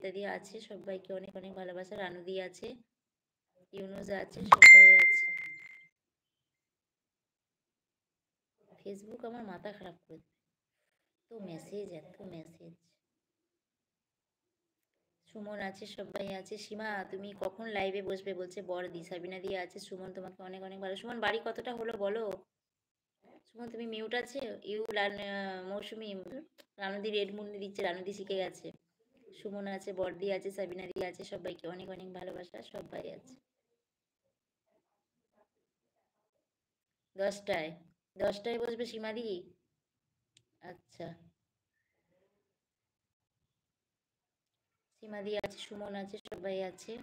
কবিতা দিয়ে আছে, সবাইকে অনেক অনেক ভালোবাসা। রানু দিয়ে আছে, ইউনুস আছে, সবাই আছে। ফেসবুক আমার মাথা খারাপ করে দেবে, তো মেসেজ, এত মেসেজ। সুমন আছে, সবাই আছে। সীমা তুমি কখন লাইভে বসবে বলছে বড়দি। সাবিনা দিয়ে আছে। সুমন তোমাকে অনেক অনেক ভালো। সুমন বাড়ি কতটা হলো বলো। সুমন তুমি মিউট আছে। মৌসুমি রানুদি রেড মুন্ডি দিচ্ছে, রানুদি শিখে গেছে। সুমন আছে, বড়দি আছে, সাবিনা দি আছে, সবাইকে অনেক অনেক ভালোবাসা, সবাই আছে। 10টায় 10টায় বসবে সীমাদি। আচ্ছা, সীমাদি আছে, সুমন আছে, সবাই আছে।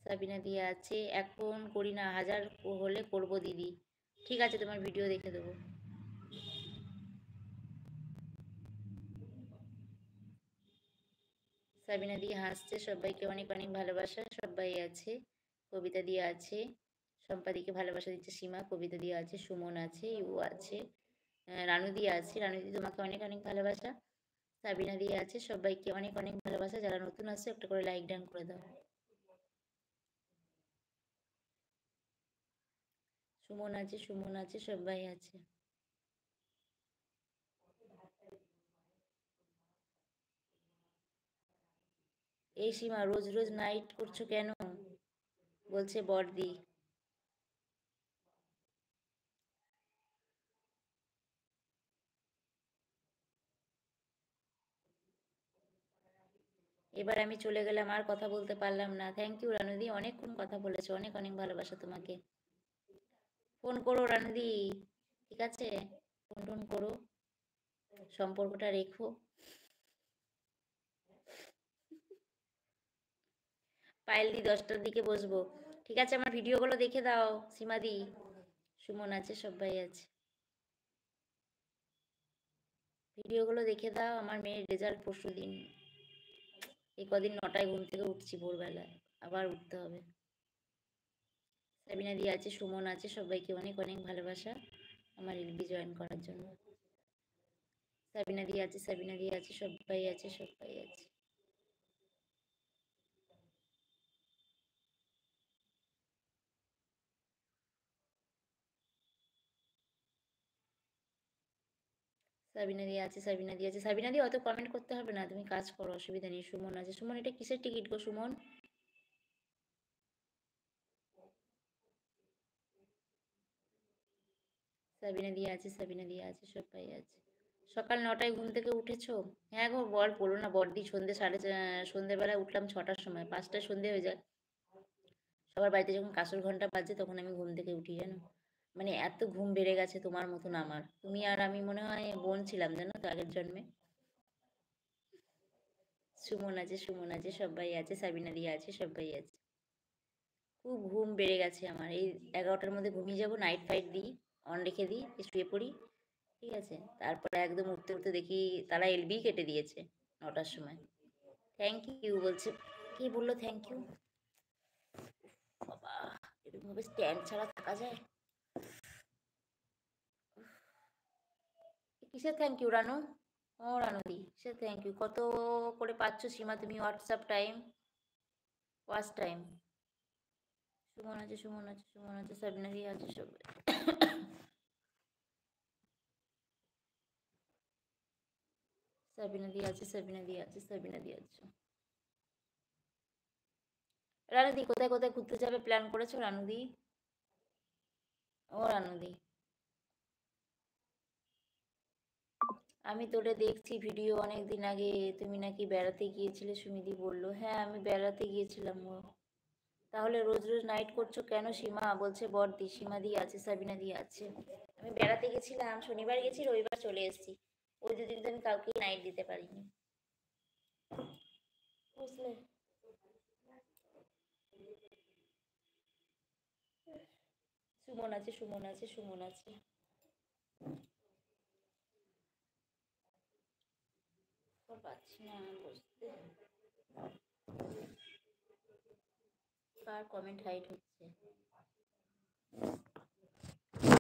সাবিনা দিয়ে আছে। এখন করি না, 1000 হলে করব দিদি। ঠিক আছে, তোমার ভিডিও দেখে দেবো। সাবিনা দিয়ে হাসছে, সবাইকে অনেক অনেক ভালোবাসা, সবাই আছে। কবিতা দিয়ে আছে, সম্পাদিকে ভালোবাসা দিচ্ছে সীমা। কবিতা দিয়ে আছে, সুমন আছে, ইউ আছে, রানু দিয়ে আছে। রানু দি তোমাকে অনেক অনেক ভালোবাসা। সাবিনা দিয়ে আছে, সবাইকে অনেক অনেক ভালোবাসা। যারা নতুন আসছে একটা করে লাইক ডান করে দাও। সুমন আছে, সুমন আছে, সবাই আছে। এই সীমা রোজ রোজ নাইট করছো কেন বলছে বড়দি। এবার আমি চলে গেলাম, আর কথা বলতে পারলাম না। থ্যাংক ইউ রানুদি, অনেকক্ষণ কথা বলেছো, অনেক অনেক ভালোবাসা তোমাকে। ফোন করো রানুদি, ঠিক আছে, ফোন টোন করো, সম্পর্কটা রেখো। পায়েল দি 10টার দিকে বসবো, ঠিক আছে। আমার ভিডিওগুলো দেখে দাও সীমাদি। সুমন আছে, সবাই আছে। ভিডিওগুলো দেখে দাও। আমার মেয়ের রেজাল্ট পরশু দিন। এই কদিন 9টায় ঘুম থেকে উঠছি ভোরবেলায়, আবার উঠতে হবে। সাবিনা দি আছে, সুমন আছে, সবাইকে অনেক অনেক ভালোবাসা আমার এলবি জয়েন করার জন্য। সাবিনা দি আছে, সাবিনা দি আছে, সবাই আছে, সবাই আছে। সাবিনা দি আছে, সাবিনা দি আছে। সাবিনা দি অত কমেন্ট করতে হবে না, তুমি কাজ করো, অসুবিধা নেই। সুমন আছে। সুমন এটা কিসের টিকিট গো সুমন? সাবিনা দি আছে, সাবিনা দি আছে, সবাই আছে। সকাল 9টায় ঘুম থেকে উঠেছো? হ্যাঁ গো, বল বলো না বড়দি। সন্ধেবেলায় উঠলাম 6টার সময়, 5টায় সন্ধে হয়ে যায়। সবার বাড়িতে যখন কাঁসর ঘন্টা বাজে তখন আমি ঘুম থেকে উঠি, জানো। মানে এত ঘুম বেড়ে গেছে তোমার মতন আমার। তুমি আর আমি মনে হয় বোন ছিলাম, জানো তো, আগের জন্মে। সুমন আছে, সুমন আছে, সবাই আছে। সাবিনা দিয়ে আছে, সবাই আছে। খুব ঘুম বেড়ে গেছে আমার। এই 11টার মধ্যে ঘুমিয়ে যাবো, নাইট ফাইট দিই, অন রেখে দিই, শুয়ে পড়ি, ঠিক আছে। তারপরে একদম উঠতে উঠতে দেখি তারা এলবি কেটে দিয়েছে 9টার সময়। থ্যাংক ইউ বলছে। কে বললো থ্যাংক ইউ? বাবা, এরকম ভাবে স্ট্যান্ড ছাড়া থাকা যায়? কিসের থ্যাংক ইউ রানু? ও রানুদি, সে থ্যাংক ইউ। কত করে পাচ্ছ সীমা তুমি WhatsApp time, watch time? Suman আছে, সুমন আছে, সুমন আছে, সাবিনা দিয়ে আছে, সব। সাবিনা দিয়ে আছে, সাবিনা দিয়ে আছে, সাবিনা দিয়ে আছে। রানুদি কোথায় কোথায় ঘুরতে যাবে প্ল্যান করেছো রানুদি? ও রানুদি, আমি তোরে দেখছি ভিডিও অনেক দিন আগে, তুমি নাকি বেড়াতে গিয়েছিলে সুমিদি বললো। হ্যাঁ আমি বেড়াতে গিয়েছিলাম গো। তাহলে রোজ রোজ নাইট করছো কেন সীমা বলছে বড়দি। সীমা দিয়ে আছে, সাবিনা দিয়ে আছে। আমি বেড়াতে গেছিলাম, শনিবার গেছি, রবিবার চলে এসেছি। ওই দুদিন তো আমি কাউকে নাইট দিতে পারিনি, বুঝলে। সুমন আছে, সুমন আছে, সুমন আছে। পাচ্ছি না বুঝতে, কার কমেন্ট হাইট হচ্ছে।